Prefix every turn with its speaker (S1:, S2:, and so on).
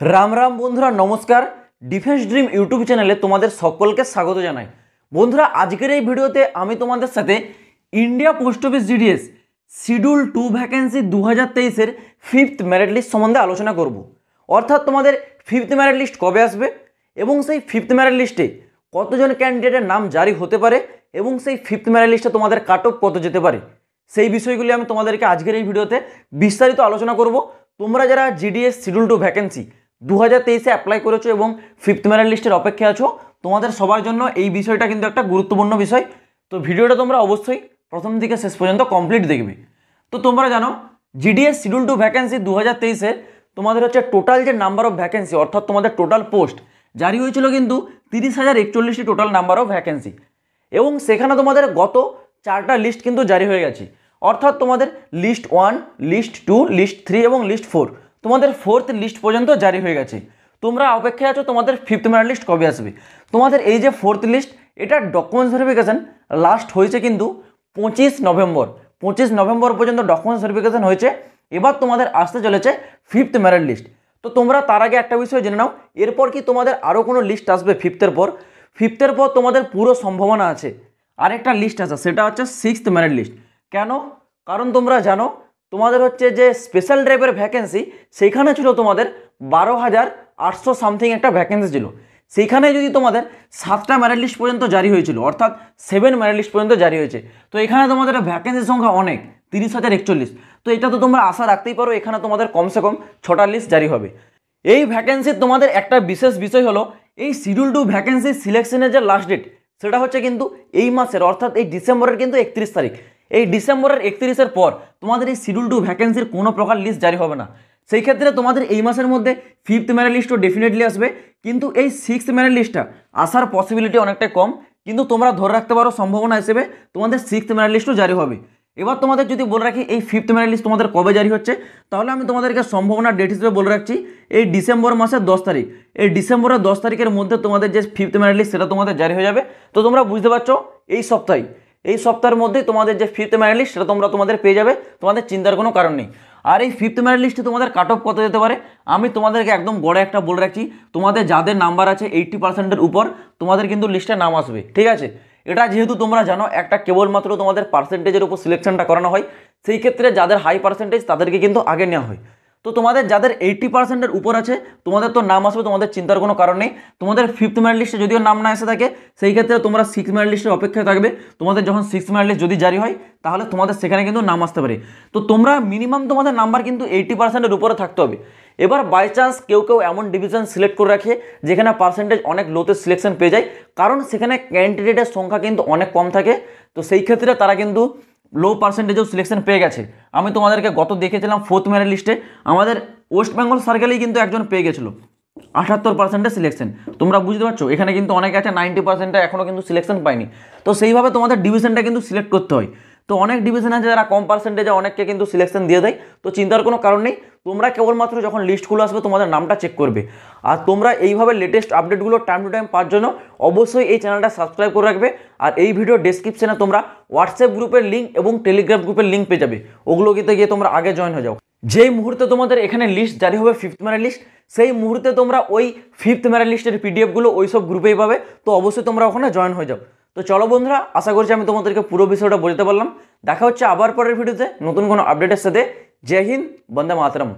S1: রাম রাম বন্ধুরা, নমস্কার। Defence dream YouTube চ্যানেলে তোমাদের সকলকে স্বাগত জানাই। বন্ধুরা, আজকের এই ভিডিওতে আমি তোমাদের সাথে India post office GDS schedule 2 vacancy 2023-এর ফিফথ মেরিট লিস্ট সম্বন্ধে আলোচনা করব। অর্থাৎ তোমাদের ফিফথ মেরিট লিস্ট কবে আসবে এবং সেই ফিফথ মেরিট লিস্টে কতজন ক্যান্ডিডেটের নাম জারি হতে পারে এবং সেই ফিফথ মেরিট লিস্টে তোমাদের কাট অফ কত যেতে পারে, সেই বিষয়গুলি আমি তোমাদেরকে আজকের এই ভিডিওতে বিস্তারিত আলোচনা করব। তোমরা যারা জিডিএস শিডিউল 2 ভ্যাকেন্সি 2023-এ অ্যাপ্লাই করেছো এবং ফিফথ মেরিট লিস্টের অপেক্ষায় আছো, তোমাদের সবার জন্য এই বিষয়টা কিন্তু একটা গুরুত্বপূর্ণ বিষয়। তো ভিডিওটা তোমরা অবশ্যই প্রথম থেকে শেষ পর্যন্ত কমপ্লিট দেখবে। তো তোমরা জানো জিডিএস শিডিউল 2 ভ্যাকেন্সি 2023-এ তোমাদের হচ্ছে টোটাল যে নাম্বার অফ ভ্যাকেন্সি, অর্থাৎ তোমাদের টোটাল পোস্ট জারি হয়েছিল কিন্তু 30,041টি টোটাল নাম্বার অফ ভ্যাকেন্সি। এবং সেখানে তোমাদের গত 4টা লিস্ট কিন্তু জারি হয়ে গেছে। অর্থাৎ তোমাদের লিস্ট 1, লিস্ট 2, লিস্ট 3 এবং লিস্ট 4, তোমাদের ফোর্থ লিস্ট পর্যন্ত জারি হয়ে গেছে। তোমরা অপেক্ষায় আছো তোমাদের ফিফথ মেরিট লিস্ট কবে আসবে। তোমাদের এই যে ফোর্থ লিস্ট, এটা ডকুমেন্টস ভেরিফিকেশন লাস্ট হয়েছে কিন্তু 25 নভেম্বর পর্যন্ত ডকুমেন্টস ভেরিফিকেশন হয়েছে। এবার তোমাদের আসতে চলেছে ফিফথ মেরিট লিস্ট। তো তোমরা তার আগে একটা বিষয় জেনে নাও, এরপর কি তোমাদের আরও কোনো লিস্ট আসবে ফিফথের পর তোমাদের পুরো সম্ভাবনা আছে আরেকটা লিস্ট আসে, সেটা হচ্ছে সিক্সথ মেরিট লিস্ট। কেন? কারণ তোমরা জানো তোমাদের হচ্ছে যে স্পেশাল ড্রাইভের ভ্যাকেন্সি, সেইখানে ছিল তোমাদের 12,800 সামথিং একটা ভ্যাকেন্সি ছিল। সেইখানে যদি তোমাদের 7টা মেরিট লিস্ট পর্যন্ত জারি হয়েছিল, অর্থাৎ 7 মেরিট লিস্ট পর্যন্ত জারি হয়েছে, তো এখানে তোমাদের ভ্যাকেন্সির সংখ্যা অনেক, 30,041। তো এটা তো তোমরা আশা রাখতেই পারো এখানে তোমাদের কমসে কম 6টা লিস্ট জারি হবে। এই ভ্যাকেন্সির তোমাদের একটা বিশেষ বিষয় হলো এই শিডিউল 2 ভ্যাকেন্সি সিলেকশনের যে লাস্ট ডেট, সেটা হচ্ছে কিন্তু এই মাসের, অর্থাৎ এই ডিসেম্বরের কিন্তু 31 তারিখ। এই ডিসেম্বরের 31-এর পর তোমাদের এই শিডিউল 2 ভ্যাকেন্সির কোনো প্রকার লিস্ট জারি হবে না। সেই ক্ষেত্রে তোমাদের এই মাসের মধ্যে ফিফথ মেরিট লিস্টও ডেফিনেটলি আসবে, কিন্তু এই সিক্সথ মেরিট লিস্টটা আসার পসিবিলিটি অনেকটাই কম। কিন্তু তোমরা ধরে রাখতে পারো সম্ভাবনা হিসেবে তোমাদের সিক্সথ মেরিট লিস্টও জারি হবে। এবার তোমাদের যদি বলে রাখি এই ফিফথ মেরিট লিস্ট তোমাদের কবে জারি হচ্ছে, তাহলে আমি তোমাদেরকে সম্ভাবনার ডেট হিসেবে বলে রাখছি এই ডিসেম্বর মাসের 10 তারিখ। এই ডিসেম্বরের 10 তারিখের মধ্যে তোমাদের যে ফিফথ মেরিট লিস্ট সেটা তোমাদের জারি হয়ে যাবে। তো তোমরা বুঝতে পারছো এই সপ্তাহের মধ্যেই তোমাদের যে ফিফথ মেরিট লিস্ট সেটা তোমাদের পেয়ে যাবে, তোমাদের চিন্তার কোনো কারণ নেই। আর এই ফিফথ মেরিট লিস্টে তোমাদের কাট অফ কত যেতে পারে আমি তোমাদেরকে একদম বড় একটা বলে রাখছি, তোমাদের যাদের নাম্বার আছে 80%-এর উপর তোমাদের কিন্তু লিস্টে নাম আসবে, ঠিক আছে? এটা যেহেতু তোমরা জানো একটা কেবলমাত্র তোমাদের পার্সেন্টেজের উপর সিলেকশনটা করানো হয়, সেই ক্ষেত্রে যাদের হাই পার্সেন্টেজ তাদেরকে কিন্তু আগে নেওয়া হয়। তো তোমাদের যাদের 80%-এর উপর আছে তোমাদের তো নাম আসবে, তোমাদের চিন্তার কোনো কারণ নেই। তোমাদের ফিফথ মেরিট লিস্টে যদিও নাম না এসে থাকে, সেই ক্ষেত্রে তোমরা সিক্স মেরিট লিস্টের অপেক্ষায় থাকবে। তোমাদের যখন সিক্স মেরিট লিস্ট যদি জারি হয় তাহলে তোমাদের সেখানে কিন্তু নাম আসতে পারে। তো তোমরা মিনিমাম তোমাদের নাম্বার কিন্তু 80%-এর উপরে থাকতে হবে। এবার বাই চান্স কেউ এমন ডিভিশন সিলেক্ট করে রাখে যেখানে পার্সেন্টেজ অনেক লোতে সিলেকশন পেয়ে যায়, কারণ সেখানে ক্যান্ডিডেটের সংখ্যা কিন্তু অনেক কম থাকে। তো সেই ক্ষেত্রে তারা কিন্তু লো পার্সেন্টেজেও সিলেকশন পেয়ে গেছে। আমি তোমাদেরকে গত দেখেছিলাম ফোর্থ মেরিট লিস্টে আমাদের ওয়েস্ট বেঙ্গল সার্কেলেই কিন্তু একজন পেয়ে গেছিলো 78% সিলেকশন। তোমরা বুঝতে পারছো এখানে কিন্তু অনেকে আছে 90% এখনও কিন্তু সিলেকশন পায়নি। তো সেইভাবে তোমাদের ডিভিশনটা কিন্তু সিলেক্ট করতে হয়। তো অনেক ডিভিশন আছে যারা কম পার্সেন্টেজে অনেককে কিন্তু সিলেকশন দিয়ে দেয়। তো চিন্তার কোনো কারণ নেই, তোমরা কেবলমাত্র যখন লিস্টগুলো আসবে তোমাদের নামটা চেক করবে। আর তোমরা এইভাবে লেটেস্ট আপডেটগুলো টাইম টু টাইম পাওয়ার জন্য অবশ্যই এই চ্যানেলটা সাবস্ক্রাইব করে রাখবে। আর এই ভিডিও ডেসক্রিপশনে তোমরা হোয়াটসঅ্যাপ গ্রুপের লিঙ্ক এবং টেলিগ্রাম গ্রুপের লিঙ্ক পেয়ে যাবে, ওগুলোতে গিয়ে তোমরা আগে জয়েন হয়ে যাও। যেই মুহূর্তে তোমাদের এখানে লিস্ট জারি হবে ফিফথ মেরিট লিস্ট, সেই মুহূর্তে তোমরা ওই ফিফথ মেরিট লিস্টের পিডিএফগুলো ওই সব গ্রুপেই পাবে। তো অবশ্যই তোমরা ওখানে জয়েন হয়ে যাও। তো চলো বন্ধুরা, আশা করছি আমি তোমাদেরকে পুরো বিষয়টা বলতে পারলাম। দেখা হচ্ছে আবার পরের ভিডিওতে নতুন কোনো আপডেটের সাথে। জয় হিন্দ, বন্দে মাতরম।